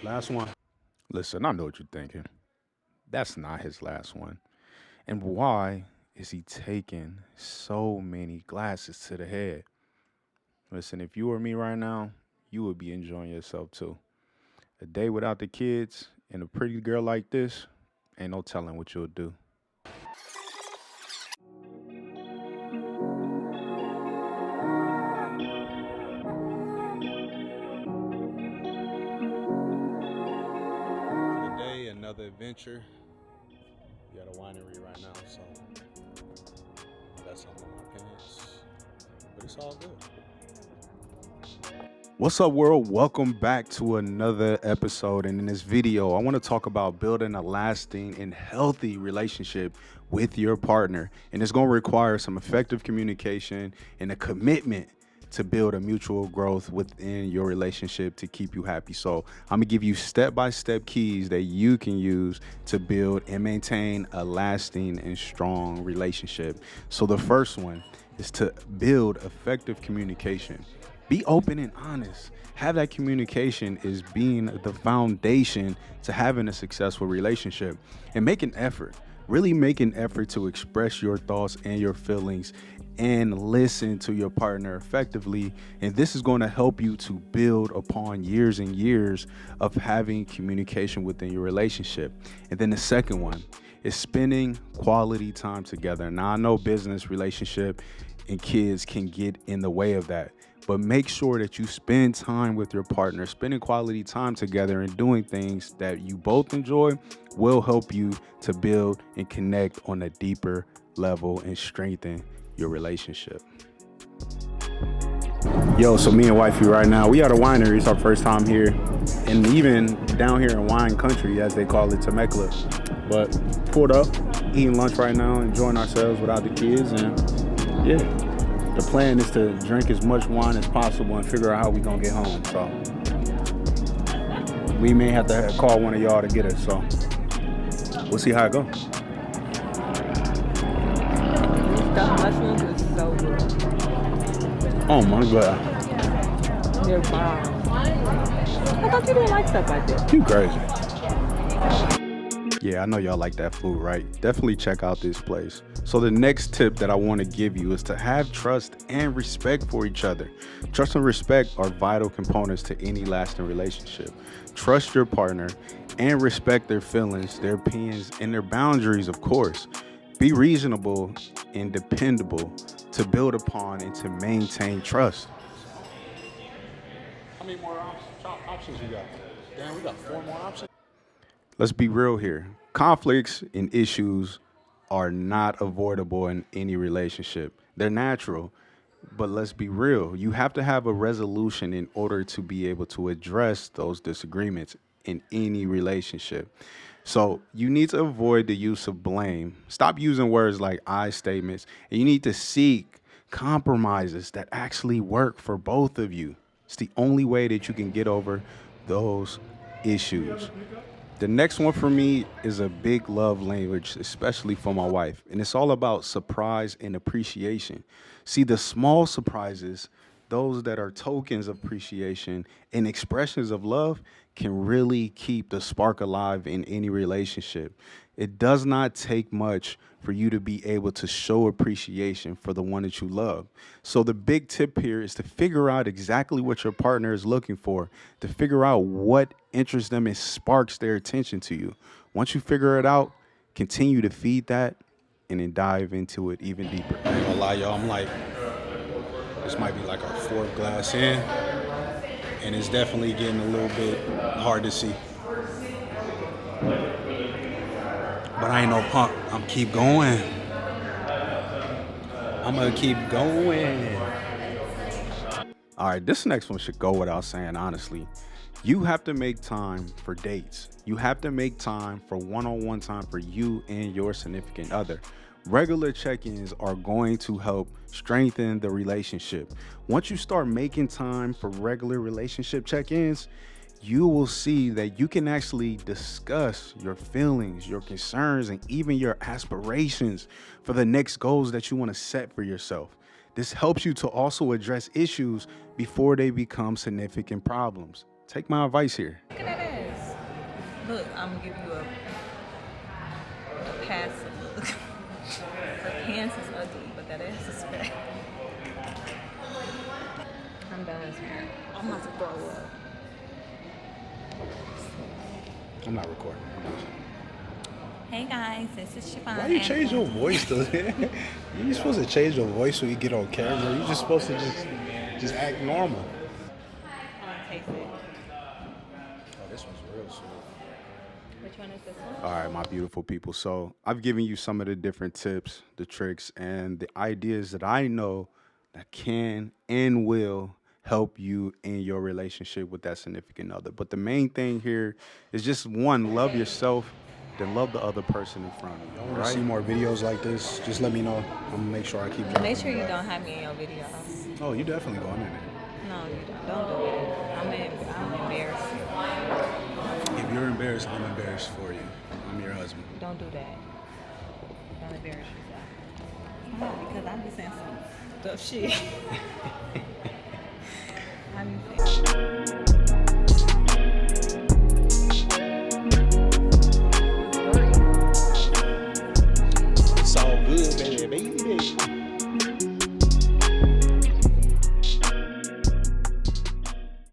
Last one. Listen, I know what you're thinking. That's not his last one. And why is he taking so many glasses to the head? Listen, if you were me right now, you would be enjoying yourself too. A day without the kids and a pretty girl like this, ain't no telling what you'll do. Another day, another adventure. We at a winery right now, so I got something on my pants. But it's all good. What's up, world? Welcome back to another episode. And in this video, I want to talk about building a lasting and healthy relationship with your partner. And it's going to require some effective communication and a commitment to build a mutual growth within your relationship to keep you happy. So I'm gonna give you step-by-step keys that you can use to build and maintain a lasting and strong relationship. So the first one is to build effective communication. Be open and honest. Have that communication is being the foundation to having a successful relationship. And make an effort. Really make an effort to express your thoughts and your feelings and listen to your partner effectively. And this is going to help you to build upon years and years of having communication within your relationship. And then the second one is spending quality time together. Now, I know business, relationship, and kids can get in the way of that. But make sure that you spend time with your partner. Spending quality time together and doing things that you both enjoy will help you to build and connect on a deeper level and strengthen your relationship. Yo, so me and wifey right now, we at a winery. It's our first time here. And even down here in wine country, as they call it, Temecula. But pulled up, eating lunch right now, enjoying ourselves without the kids. And yeah, the plan is to drink as much wine as possible and figure out how we gonna get home. So we may have to call one of y'all to get us. So we'll see how it goes. Stuffed mushrooms is so good. Oh my God. They're bomb. I thought you didn't like stuff like that. You crazy. Yeah, I know y'all like that food, right? Definitely check out this place. So the next tip that I want to give you is to have trust and respect for each other. Trust and respect are vital components to any lasting relationship. Trust your partner and respect their feelings, their opinions, and their boundaries, of course. Be reasonable and dependable to build upon and to maintain trust. How many more options we got? Damn, we got 4 more options. Let's be real here. Conflicts and issues are not avoidable in any relationship. They're natural, but let's be real. You have to have a resolution in order to be able to address those disagreements in any relationship. So you need to avoid the use of blame. Stop using words like I statements, and you need to seek compromises that actually work for both of you. It's the only way that you can get over those issues. The next one for me is a big love language, especially for my wife. And it's all about surprise and appreciation. See, the small surprises, those that are tokens of appreciation and expressions of love, can really keep the spark alive in any relationship. It does not take much for you to be able to show appreciation for the one that you love. So the big tip here is to figure out exactly what your partner is looking for, to figure out what interests them and sparks their attention to you. Once you figure it out, continue to feed that and then dive into it even deeper. I ain't gonna lie, y'all, I'm like, this might be like our 4th glass in, and it's definitely getting a little bit hard to see. But I ain't no punk. I'm keep going. I'm gonna keep going. All right, this next one should go without saying, honestly. You have to make time for dates. You have to make time for one-on-one time for you and your significant other. Regular check-ins are going to help strengthen the relationship. Once you start making time for regular relationship check-ins, you will see that you can actually discuss your feelings, your concerns, and even your aspirations for the next goals that you want to set for yourself. This helps you to also address issues before they become significant problems. Take my advice here. Look at that ass. Look, I'm gonna give you a passive look. Her pants is ugly, but that ass is fat. I'm done. I'm about to throw up. I'm not recording. Hey guys, this is Siobhan. Why you change your voice though? You're supposed to change your voice when you get on camera. You're just supposed to just act normal. I'm gonna taste it. Oh, this one's real sweet. Which one is this one? All right, my beautiful people. So I've given you some of the different tips, the tricks, and the ideas that I know that can and will help you in your relationship with that significant other. But the main thing here is just one, love yourself, then love the other person in front of you. I want to Right? see more videos like this. Just let me know. I'm gonna make sure I keep dropping. Make sure you them. don't have me in your videos. Oh, you definitely going in there. No, you don't. Don't do it. I'm embarrassed. If you're embarrassed, I'm embarrassed for you. I'm your husband. Don't do that. Don't embarrass yourself. No, because I be saying some stuff shit. I be saying.